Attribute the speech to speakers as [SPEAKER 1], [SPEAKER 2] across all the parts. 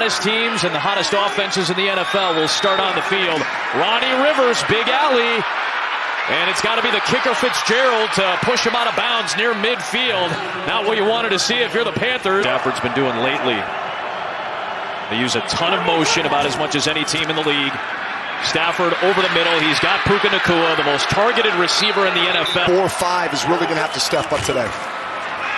[SPEAKER 1] hottest teams and the hottest offenses in the NFL will start on the field. Ronnie Rivers, big alley. And it's got to be the kicker Fitzgerald to push him out of bounds near midfield. Not what you wanted to see if you're the Panthers. Stafford's been doing lately. They use a ton of motion, about as much as any team in the league. Stafford over the middle. He's got Puka Nacua, the most targeted receiver in the NFL.
[SPEAKER 2] 4-5 is really going to have to step up today.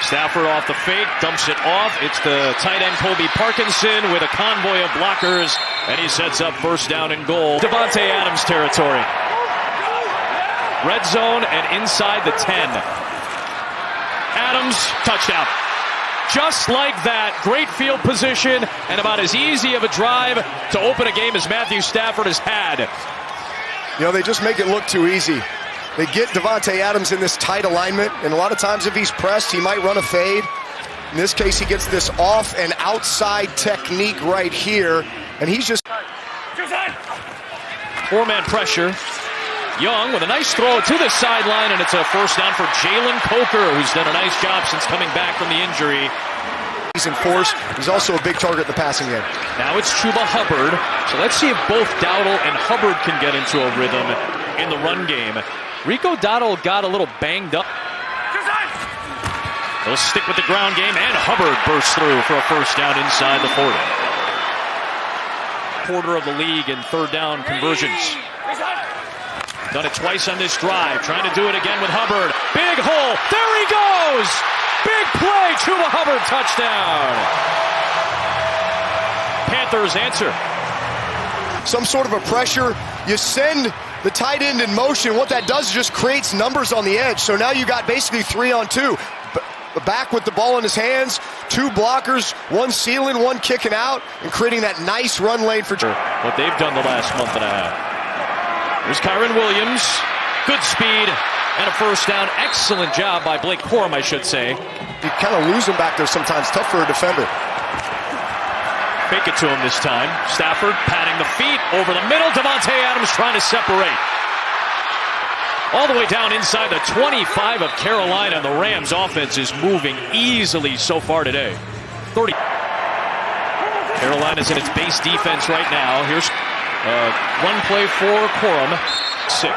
[SPEAKER 1] Stafford off the fake, dumps it off. It's the tight end Colby Parkinson with a convoy of blockers, and he sets up first down and goal. Davante Adams territory. Red zone and inside the 10. Adams, touchdown. Just like that, great field position and about as easy of a drive to open a game as Matthew Stafford has had.
[SPEAKER 2] You know, they just make it look too easy. They get Davante Adams in this tight alignment, and a lot of times if he's pressed, he might run a fade. In this case, he gets this off and outside technique right here, and he's just...
[SPEAKER 1] Four-man pressure. Young with a nice throw to the sideline, and it's a first down for Jalen Coker, who's done a nice job since coming back from the injury.
[SPEAKER 2] He's in force. He's also a big target in the passing game.
[SPEAKER 1] Now it's Chuba Hubbard. So let's see if both Dowdle and Hubbard can get into a rhythm in the run game. Rico Dowdle got a little banged up. They'll stick with the ground game, and Hubbard bursts through for a first down inside the 40. Quarter of the league in third down conversions. Done it twice on this drive. Trying to do it again with Hubbard. Big hole. There he goes. Big play. Chuba Hubbard touchdown. Panthers answer.
[SPEAKER 2] Some sort of a pressure. You send the tight end in motion. What that does is just creates numbers on the edge. So now you got basically 3-on-2. Back with the ball in his hands. Two blockers. One sealing, one kicking out. And creating that nice run lane for...
[SPEAKER 1] What they've done the last month and a half. Here's Kyron Williams. Good speed and a first down. Excellent job by Blake Corum, I should say.
[SPEAKER 2] You kind of lose him back there sometimes. Tough for a defender.
[SPEAKER 1] Fake it to him this time. Stafford patting the feet over the middle. Davante Adams trying to separate. All the way down inside the 25 of Carolina. The Rams offense is moving easily so far today. 30. Carolina's in its base defense right now. Here's one play for Corum. 6.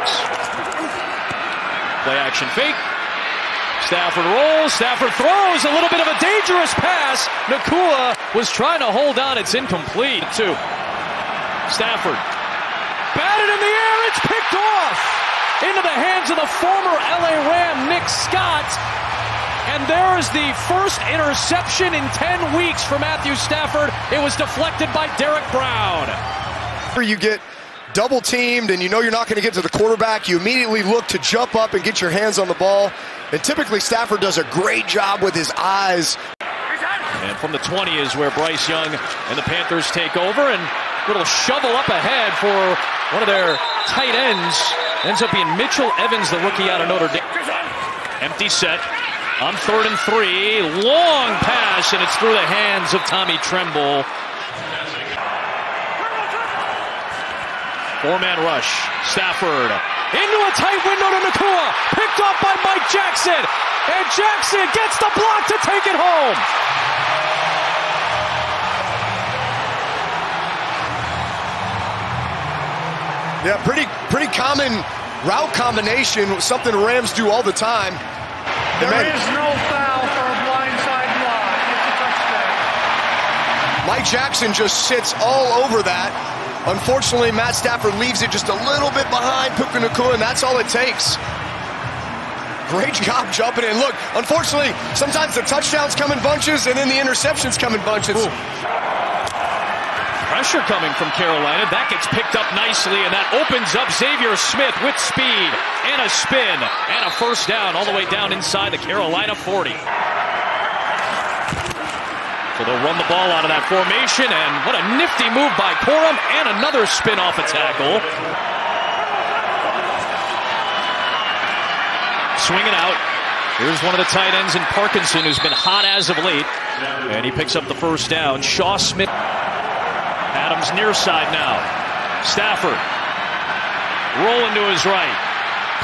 [SPEAKER 1] Play action fake. Stafford rolls. Stafford throws. A little bit of a dangerous pass. Nacua was trying to hold on. It's incomplete. 2. Stafford. Batted in the air. It's picked off. Into the hands of the former LA Ram, Nick Scott. And there's the first interception in 10 weeks for Matthew Stafford. It was deflected by Derek Brown.
[SPEAKER 2] You get double teamed and you know you're not going to get to the quarterback, you immediately look to jump up and get your hands on the ball. And typically Stafford does a great job with his eyes.
[SPEAKER 1] And from the 20 is where Bryce Young and the Panthers take over, and a little shovel up ahead for one of their tight ends. Ends up being Mitchell Evans, the rookie out of Notre Dame. Empty set on 3rd and 3. Long pass, and it's through the hands of Tommy Tremble. Four-man rush. Stafford into a tight window to Nacua. Picked up by Mike Jackson. And Jackson gets the block to take it home.
[SPEAKER 2] Yeah, pretty common route combination. Something the Rams do all the time.
[SPEAKER 3] There is no foul for a blindside block. It's a touchdown.
[SPEAKER 2] Mike Jackson just sits all over that. Unfortunately, Matt Stafford leaves it just a little bit behind Puka Nacua, and that's all it takes. Great job jumping in. Look, unfortunately, sometimes the touchdowns come in bunches, and then the interceptions come in bunches.
[SPEAKER 1] Ooh. Pressure coming from Carolina. That gets picked up nicely, and that opens up Xavier Smith with speed and a spin and a first down all the way down inside the Carolina 40. So they'll run the ball out of that formation, and what a nifty move by Corum, and another spin off a tackle. Swinging out. Here's one of the tight ends in Parkinson, who's been hot as of late, and he picks up the first down. Shaw Smith. Adams near side now. Stafford rolling to his right.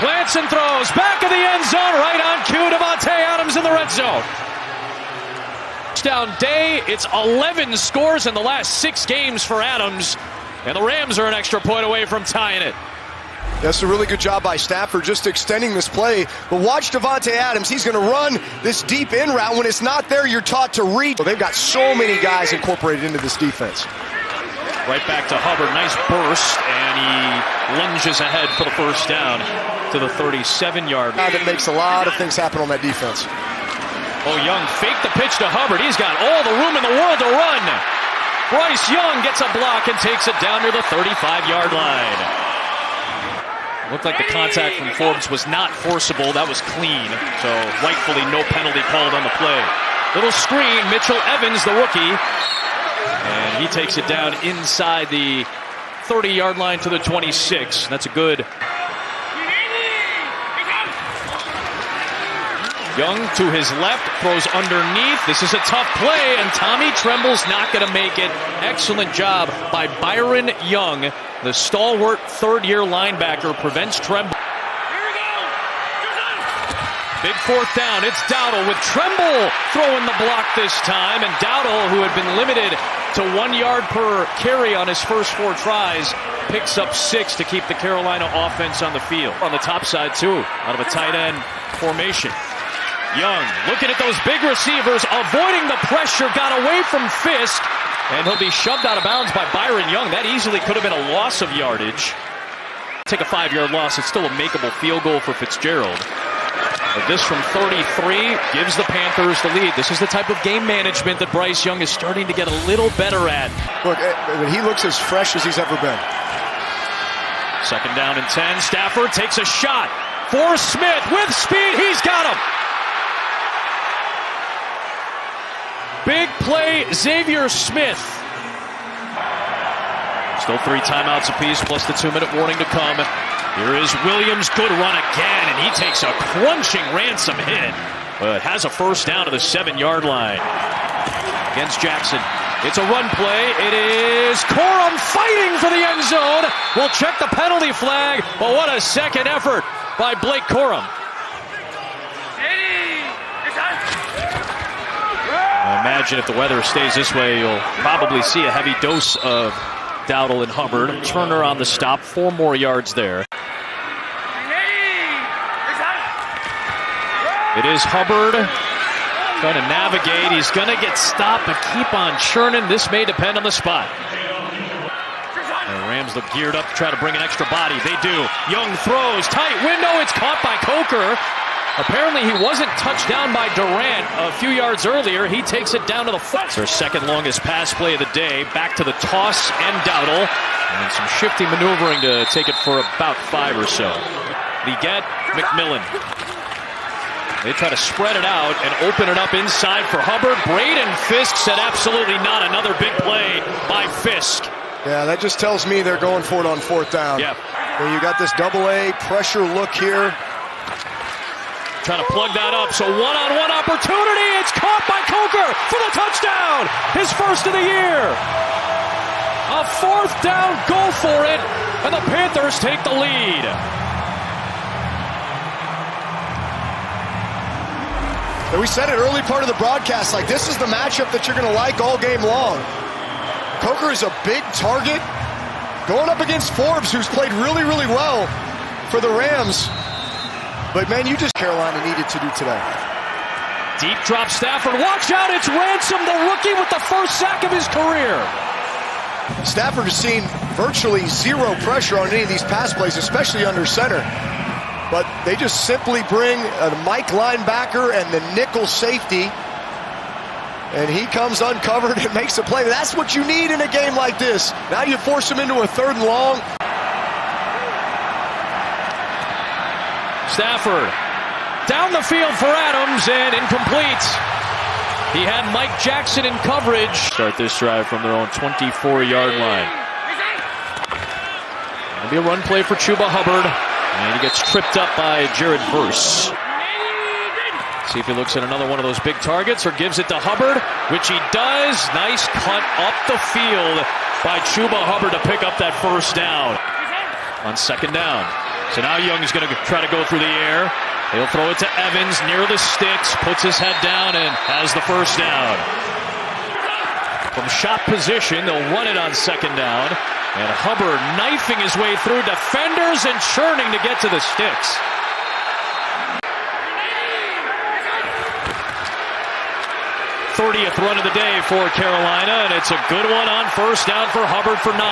[SPEAKER 1] Plants and throws back of the end zone, right on cue. Davante Adams in the red zone. touchdown day. It's 11 scores in the last 6 games for Adams. And the Rams are an extra point away from tying it.
[SPEAKER 2] That's a really good job by Stafford just extending this play. But watch Davante Adams. He's going to run this deep in route. When it's not there, you're taught to read. They've got so many guys incorporated into this defense.
[SPEAKER 1] Right back to Hubbard. Nice burst. And he lunges ahead for the first down to the 37-yard line.
[SPEAKER 2] That makes a lot of things happen on that defense.
[SPEAKER 1] Oh, Young faked the pitch to Hubbard. He's got all the room in the world to run. Bryce Young gets a block and takes it down to the 35-yard line. Looked like the contact from Forbes was not forcible. That was clean. So rightfully no penalty called on the play. Little screen. Mitchell Evans, the rookie. And he takes it down inside the 30-yard line to the 26. That's a good. Young to his left, throws underneath. This is a tough play, and Tommy Tremble's not going to make it. Excellent job by Byron Young. The stalwart third-year linebacker prevents Tremble. Big fourth down. It's Dowdle with Tremble throwing the block this time. And Dowdle, who had been limited to 1 yard per carry on his first 4 tries, picks up 6 to keep the Carolina offense on the field. On the top side, too, out of a tight end formation. Young looking at those big receivers, avoiding the pressure, got away from Fisk, and he'll be shoved out of bounds by Byron Young. That easily could have been a loss of yardage. Take a 5-yard loss. It's still a makeable field goal for Fitzgerald. But this from 33 gives the Panthers the lead. This is the type of game management that Bryce Young is starting to get a little better at.
[SPEAKER 2] Look, he looks as fresh as he's ever been.
[SPEAKER 1] Second down and 10. Stafford takes a shot for Smith with speed. He's got him. Big play, Xavier Smith. Still 3 timeouts apiece, plus the 2-minute warning to come. Here is Williams, good run again, and he takes a crunching ransom hit, but has a first down to the 7-yard line against Jackson. It's a run play. It is Corum fighting for the end zone. We'll check the penalty flag, but what a second effort by Blake Corum. I imagine if the weather stays this way, you'll probably see a heavy dose of Dowdle and Hubbard. Turner on the stop, 4 more yards there. It is Hubbard trying to navigate. He's going to get stopped, but keep on churning. This may depend on the spot. The Rams look geared up to try to bring an extra body. They do. Young throws, tight window. It's caught by Coker. Apparently he wasn't touched down by Durant a few yards earlier. He takes it down to the foot. It's their second longest pass play of the day. Back to the toss and Dowdle. And some shifty maneuvering to take it for about 5 or so. They get McMillan. They try to spread it out and open it up inside for Hubbard. Braden Fisk said absolutely not. Another big play by Fisk.
[SPEAKER 2] Yeah, that just tells me they're going for it on 4th down.
[SPEAKER 1] Yep.
[SPEAKER 2] And you got this double-A pressure look here.
[SPEAKER 1] Trying to plug that up, so one-on-one opportunity. It's caught by Coker for the touchdown. His first of the year. A 4th down, go for it, and the Panthers take the lead.
[SPEAKER 2] And we said it early part of the broadcast, like this is the matchup that you're going to like all game long. Coker is a big target going up against Forbes, who's played really, really well for the Rams. But, man, you just Carolina needed to do today.
[SPEAKER 1] Deep drop Stafford. Watch out, it's Ransom, the rookie, with the first sack of his career.
[SPEAKER 2] Stafford has seen virtually 0 pressure on any of these pass plays, especially under center. But they just simply bring a Mike linebacker and the nickel safety, and he comes uncovered and makes a play. That's what you need in a game like this. Now you force him into a 3rd and long.
[SPEAKER 1] Stafford down the field for Adams and incomplete. He had Mike Jackson in coverage. Start this drive from their own 24-yard line. It'll be a run play for Chuba Hubbard, and he gets tripped up by Jared Verse. See if he looks at another one of those big targets or gives it to Hubbard, which he does. Nice cut up the field by Chuba Hubbard to pick up that first down on 2nd down. So now Young is going to try to go through the air. He'll throw it to Evans near the sticks, puts his head down and has the first down. From shot position, they'll run it on second down. And Hubbard knifing his way through defenders and churning to get to the sticks. '30th run of the day for Carolina, and it's a good one on first down for Hubbard for 9.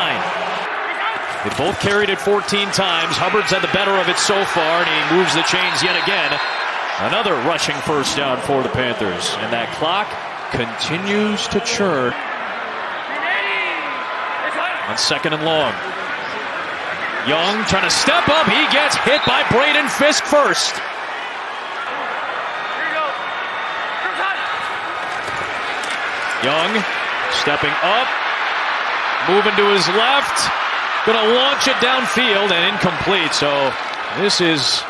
[SPEAKER 1] They both carried it 14 times. Hubbard's had the better of it so far, and he moves the chains yet again. Another rushing first down for the Panthers, and that clock continues to churn. On second and long. Young trying to step up. He gets hit by Braden Fisk first. Young stepping up, moving to his left, gonna launch it downfield and incomplete. So this is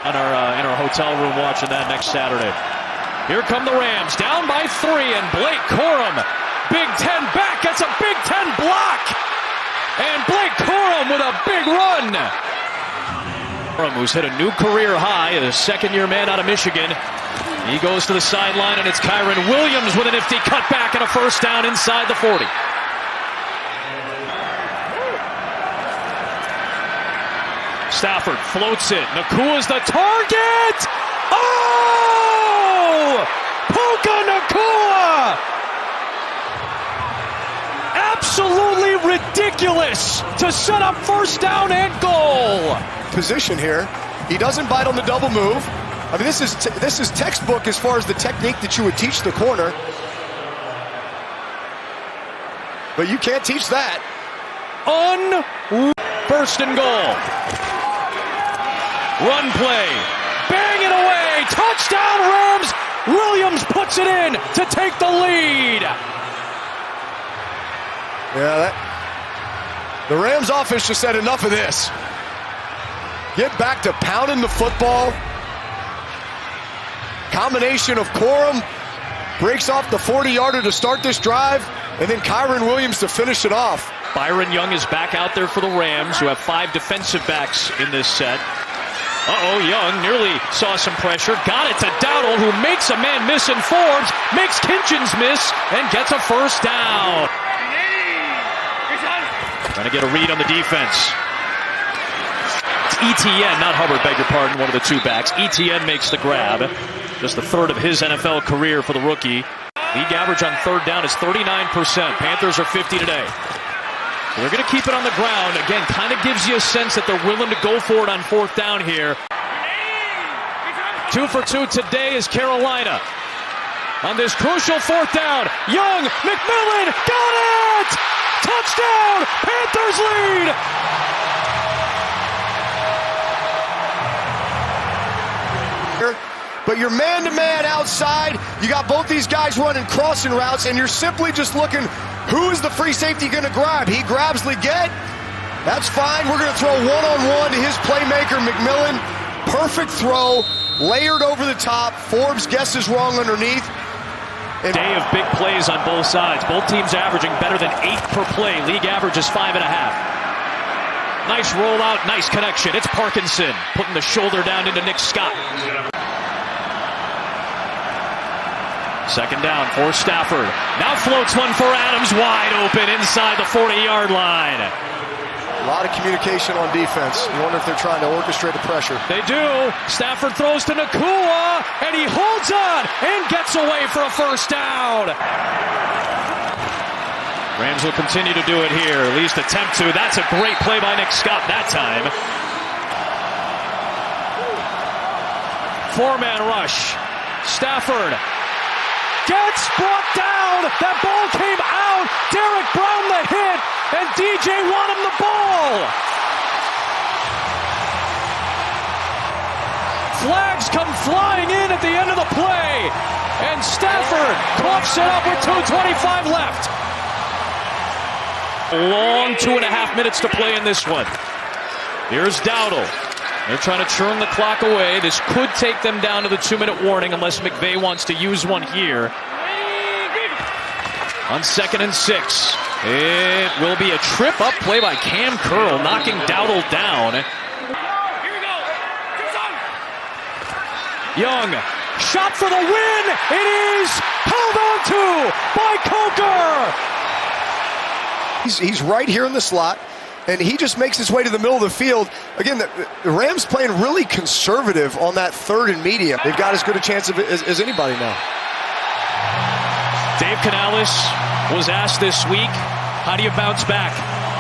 [SPEAKER 1] on our in our hotel room watching that next Saturday. Here come the Rams, down by 3, and Blake Corum, Big Ten back, gets a Big Ten block, and Blake Corum with a big run. Corum, who's hit a new career high, a second-year man out of Michigan. He goes to the sideline, and it's Kyron Williams with a nifty cutback and a first down inside the 40. Stafford floats it. Nakua's the target! Oh! Puka Nacua! Absolutely ridiculous to set up first down and goal.
[SPEAKER 2] Position here. He doesn't bite on the double move. I mean, this is textbook as far as the technique that you would teach the corner. But you can't teach that.
[SPEAKER 1] First and goal. Run play. Bang it away. Touchdown Rams. Williams puts it in to take the lead.
[SPEAKER 2] Yeah, the Rams offense just said enough of this. Get back to pounding the football. Combination of Corum breaks off the 40-yarder to start this drive, and then Kyron Williams to finish it off.
[SPEAKER 1] Byron Young is back out there for the Rams, who have 5 defensive backs in this set. Young nearly saw some pressure. Got it to Dowdle, who makes a man miss in Forbes, makes Kinchins miss, and gets a first down. Trying to get a read on the defense. It's ETN, not Hubbard, beg your pardon, one of the 2 backs. ETN makes the grab. Just the third of his NFL career for the rookie. League average on third down is 39%. Panthers are 50 today. They're going to keep it on the ground. Again, kind of gives you a sense that they're willing to go for it on fourth down here. 2 for 2 today is Carolina. On this crucial fourth down, Young, McMillan, got it! Touchdown! Panthers lead!
[SPEAKER 2] But you're man-to-man outside. You got both these guys running crossing routes, and you're simply just looking, who is the free safety going to grab? He grabs Leggett. That's fine. We're going to throw one-on-one to his playmaker, McMillan. Perfect throw, layered over the top. Forbes guesses wrong underneath.
[SPEAKER 1] And day of big plays on both sides. Both teams averaging better than 8 per play. League average is 5.5. Nice rollout, nice connection. It's Parkinson putting the shoulder down into Nick Scott. Second down for Stafford. Now floats one for Adams, wide open inside the 40-yard line.
[SPEAKER 2] A lot of communication on defense. You wonder if they're trying to orchestrate the pressure.
[SPEAKER 1] They do. Stafford throws to Nacua, and he holds on and gets away for a first down. Rams will continue to do it here, at least attempt to. That's a great play by Nick Scott that time. 4-man rush. Stafford gets brought down. That ball came out. Derek Brown the hit, and DJ won him the ball. Flags come flying in at the end of the play, and Stafford coughs it up with 2:25 left. Long 2.5 minutes to play in this one. Here's Dowdle. They're trying to churn the clock away. This could take them down to the 2-minute warning unless McVay wants to use one here. On 2nd and 6. It will be a trip up play by Cam Curl, knocking Dowdle down. Young, shot for the win. It is held on to by Coker.
[SPEAKER 2] He's right here in the slot, and he just makes his way to the middle of the field. Again, the Rams playing really conservative on that 3rd and medium. They've got as good a chance of it as anybody now.
[SPEAKER 1] Dave Canales was asked this week, how do you bounce back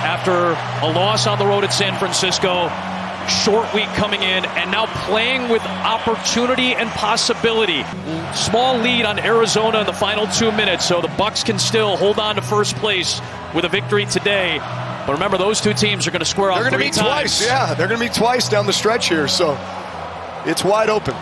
[SPEAKER 1] after a loss on the road at San Francisco? Short week coming in, and now playing with opportunity and possibility. Small lead on Arizona in the final 2 minutes, so the Bucs can still hold on to first place with a victory today. But remember, those two teams are going to square off 3 times.
[SPEAKER 2] They're going to meet twice. Yeah, they're going to meet twice down the stretch here, so it's wide open.